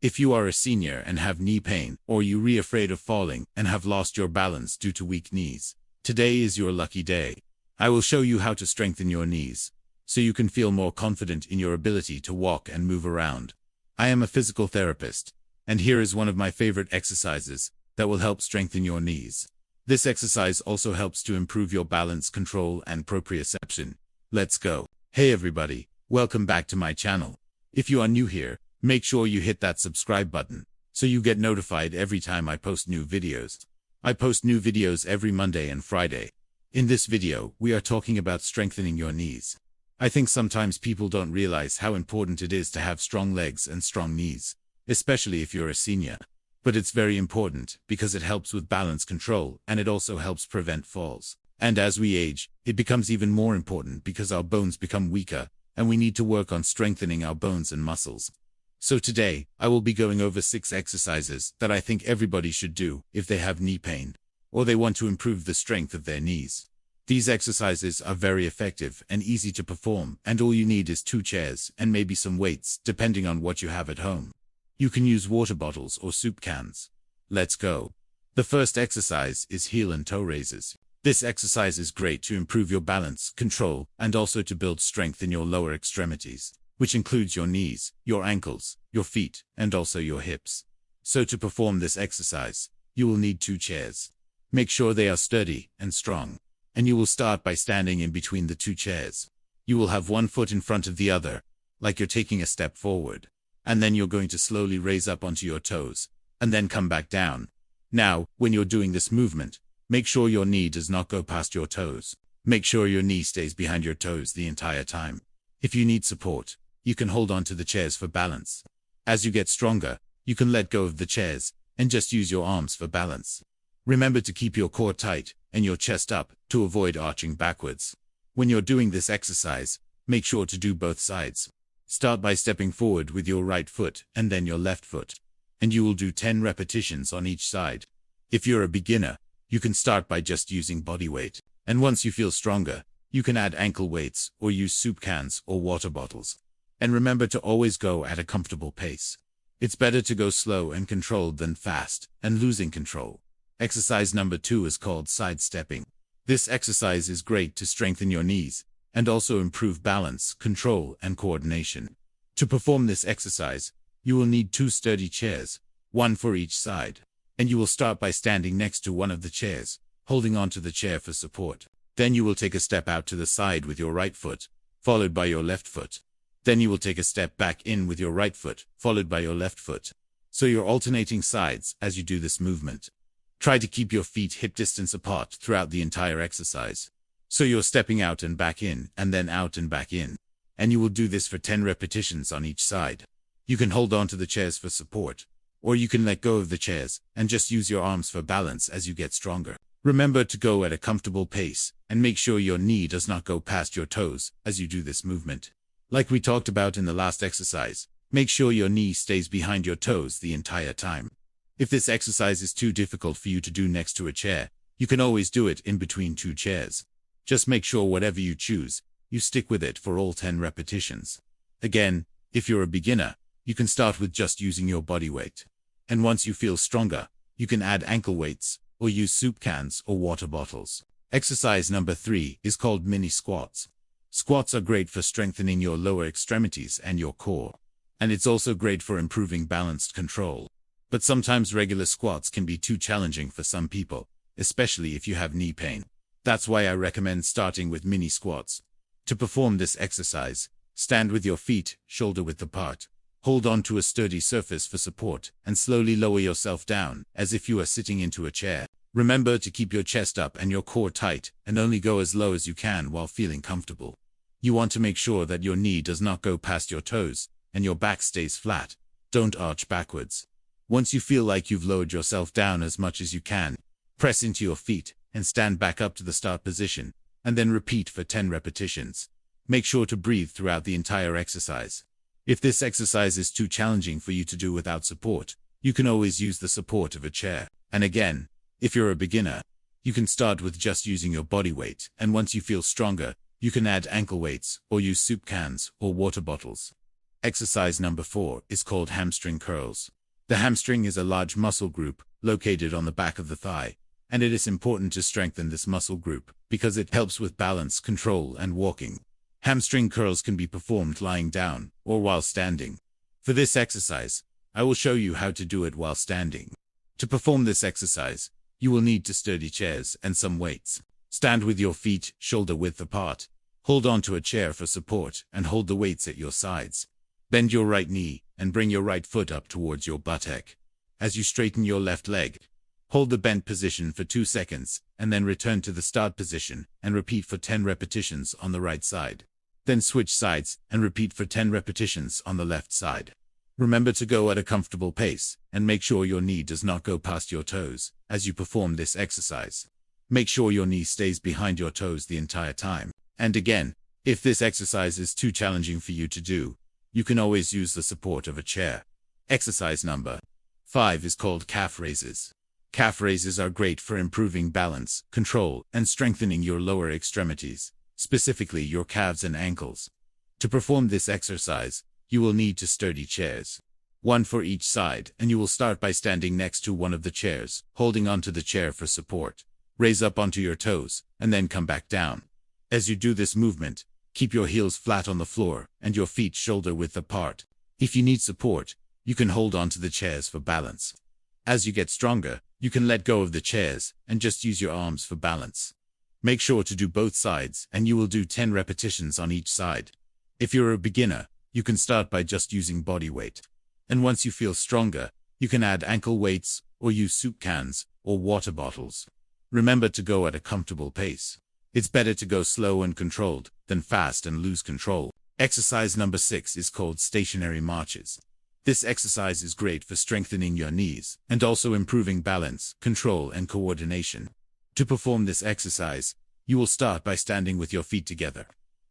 If you are a senior and have knee pain, or you're afraid of falling and have lost your balance due to weak knees, today is your lucky day. I will show you how to strengthen your knees, so you can feel more confident in your ability to walk and move around. I am a physical therapist, and here is one of my favorite exercises that will help strengthen your knees. This exercise also helps to improve your balance, control, and proprioception. Let's go. Hey everybody, welcome back to my channel. If you are new here, make sure you hit that subscribe button, so you get notified every time I post new videos. I post new videos every Monday and Friday. In this video, we are talking about strengthening your knees. I think sometimes people don't realize how important it is to have strong legs and strong knees, especially if you're a senior. But it's very important because it helps with balance control and it also helps prevent falls. And as we age, it becomes even more important because our bones become weaker and we need to work on strengthening our bones and muscles. So today, I will be going over 6 exercises that I think everybody should do if they have knee pain or they want to improve the strength of their knees. These exercises are very effective and easy to perform, and all you need is 2 chairs and maybe some weights depending on what you have at home. You can use water bottles or soup cans. Let's go. The first exercise is heel and toe raises. This exercise is great to improve your balance, control, and also to build strength in your lower extremities, which includes your knees, your ankles, your feet, and also your hips. So to perform this exercise, you will need 2 chairs. Make sure they are sturdy and strong. And you will start by standing in between the 2 chairs. You will have one foot in front of the other, like you're taking a step forward. And then you're going to slowly raise up onto your toes, and then come back down. Now, when you're doing this movement, make sure your knee does not go past your toes. Make sure your knee stays behind your toes the entire time. If you need support, you can hold on to the chairs for balance. As you get stronger, you can let go of the chairs and just use your arms for balance. Remember to keep your core tight and your chest up to avoid arching backwards. When you're doing this exercise, make sure to do both sides. Start by stepping forward with your right foot and then your left foot, and you will do 10 repetitions on each side. If you're a beginner, you can start by just using body weight, and once you feel stronger, you can add ankle weights or use soup cans or water bottles. And remember to always go at a comfortable pace. It's better to go slow and controlled than fast and losing control. Exercise number 2 is called side stepping. This exercise is great to strengthen your knees and also improve balance, control, and coordination. To perform this exercise, you will need 2 sturdy chairs, one for each side. And you will start by standing next to one of the chairs, holding onto the chair for support. Then you will take a step out to the side with your right foot, followed by your left foot. Then you will take a step back in with your right foot, followed by your left foot. So you're alternating sides as you do this movement. Try to keep your feet hip distance apart throughout the entire exercise. So you're stepping out and back in, and then out and back in. And you will do this for 10 repetitions on each side. You can hold on to the chairs for support, or you can let go of the chairs and just use your arms for balance as you get stronger. Remember to go at a comfortable pace, and make sure your knee does not go past your toes as you do this movement. Like we talked about in the last exercise, make sure your knee stays behind your toes the entire time. If this exercise is too difficult for you to do next to a chair, you can always do it in between 2 chairs. Just make sure whatever you choose, you stick with it for all 10 repetitions. Again, if you're a beginner, you can start with just using your body weight. And once you feel stronger, you can add ankle weights or use soup cans or water bottles. Exercise number 3 is called mini squats. Squats are great for strengthening your lower extremities and your core. And it's also great for improving balanced control. But sometimes regular squats can be too challenging for some people, especially if you have knee pain. That's why I recommend starting with mini squats. To perform this exercise, stand with your feet shoulder-width apart. Hold on to a sturdy surface for support and slowly lower yourself down as if you are sitting into a chair. Remember to keep your chest up and your core tight and only go as low as you can while feeling comfortable. You want to make sure that your knee does not go past your toes and your back stays flat. Don't arch backwards. Once you feel like you've lowered yourself down as much as you can, press into your feet and stand back up to the start position, and then repeat for 10 repetitions. Make sure to breathe throughout the entire exercise. If this exercise is too challenging for you to do without support, you can always use the support of a chair. And again, if you're a beginner, you can start with just using your body weight, and once you feel stronger, you can add ankle weights or use soup cans or water bottles. Exercise number 4 is called hamstring curls. The hamstring is a large muscle group located on the back of the thigh, and it is important to strengthen this muscle group because it helps with balance, control, and walking. Hamstring curls can be performed lying down or while standing. For this exercise, I will show you how to do it while standing. To perform this exercise, you will need sturdy chairs and some weights. Stand with your feet shoulder width apart. Hold on to a chair for support and hold the weights at your sides. Bend your right knee and bring your right foot up towards your buttock. As you straighten your left leg, hold the bent position for 2 seconds and then return to the start position and repeat for 10 repetitions on the right side. Then switch sides and repeat for 10 repetitions on the left side. Remember to go at a comfortable pace and make sure your knee does not go past your toes as you perform this exercise. Make sure your knee stays behind your toes the entire time. And again, if this exercise is too challenging for you to do, you can always use the support of a chair. Exercise number 5 is called calf raises. Calf raises are great for improving balance, control, and strengthening your lower extremities, specifically your calves and ankles. To perform this exercise, you will need sturdy chairs. One for each side, and you will start by standing next to one of the chairs, holding onto the chair for support. Raise up onto your toes, and then come back down. As you do this movement, keep your heels flat on the floor and your feet shoulder width apart. If you need support, you can hold onto the chairs for balance. As you get stronger, you can let go of the chairs and just use your arms for balance. Make sure to do both sides, and you will do 10 repetitions on each side. If you're a beginner, you can start by just using body weight. And once you feel stronger, you can add ankle weights or use soup cans or water bottles. Remember to go at a comfortable pace. It's better to go slow and controlled than fast and lose control. Exercise number 6 is called stationary marches. This exercise is great for strengthening your knees and also improving balance, control, and coordination. To perform this exercise, you will start by standing with your feet together.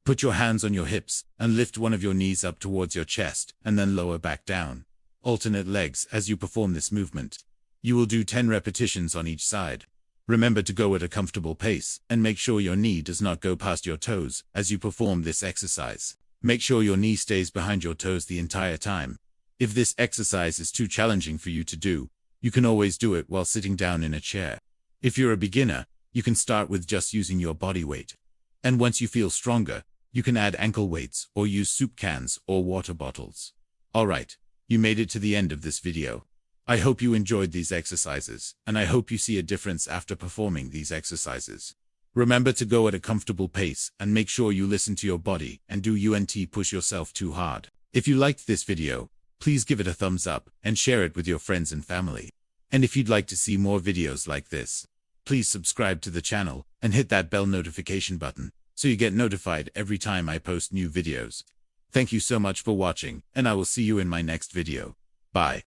Put your hands on your hips and lift one of your knees up towards your chest and then lower back down. Alternate legs as you perform this movement. You will do 10 repetitions on each side. Remember to go at a comfortable pace and make sure your knee does not go past your toes as you perform this exercise. Make sure your knee stays behind your toes the entire time. If this exercise is too challenging for you to do, you can always do it while sitting down in a chair. If you're a beginner, you can start with just using your body weight. And once you feel stronger, you can add ankle weights or use soup cans or water bottles. Alright, you made it to the end of this video. I hope you enjoyed these exercises, and I hope you see a difference after performing these exercises. Remember to go at a comfortable pace and make sure you listen to your body and don't push yourself too hard. If you liked this video, please give it a thumbs up and share it with your friends and family. And if you'd like to see more videos like this, please subscribe to the channel and hit that bell notification button so you get notified every time I post new videos. Thank you so much for watching, and I will see you in my next video. Bye.